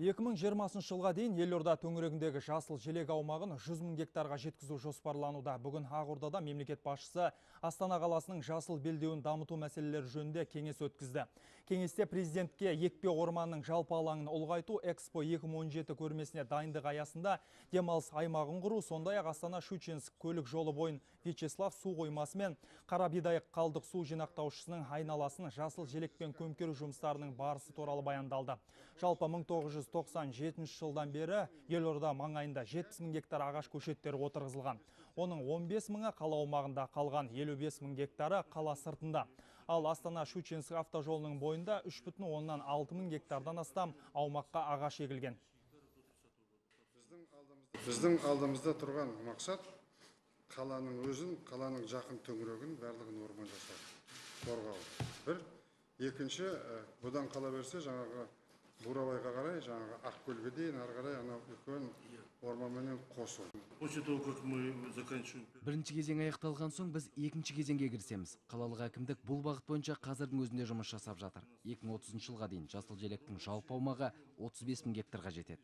2020 жылға дейін елорда төңірегіндегі жасыл желек аумағын 100 мың гектарға жеткізу жоспарлануда. Бүгін Ақордада мемлекет басшысы Астана қаласының жасыл белдеуін дамыту мәселелері жөнінде кеңес өткізді. Кеңесте президентке екпе орманның жалпы алаңын ұлғайту Экспо 2017 көрмесіне дайындық аясында демалыс аймағын құру, сондай-ақ Астана-Щучинск көлік жолы бойын Вячеслав су қоймасы мен Қарабидайық қалдық су жинақтаушысының айналасын жасыл желекпен көмкеру жұмыстарының барысы туралы баяндалды. Жалпы 1997 жылдан бері елорда маңайында 70 мың гектар ағаш көшеттері отырғызылған. Оның 15 мыңы қала аумағында, қалған 55 мың гектары қала сыртында. Ал Астана-Щучинск автожолының бойында 3,6 мың гектардан астам аумаққа ағаш егілген. Біздің алдымызда тұрған мақсат қаланың өзін, қаланың жақын төңірегін барлығын орман жасау, қорғау. Бір, екінші, бұдан қала берсе жаңағы Бурабайға қарай, жаңағы Ақкөлге дейін ары қарай ана үлкен орманмен қосу. Бірінші кезең аяқталған соң біз екінші кезеңге кірісеміз. Қалалық әкімдік бұл бағыт бойынша қазірдің өзінде жұмыс жасап жатыр. 2030 жылға дейін жасыл желектің жалпы аумағы 35 мың гектарға жетеді.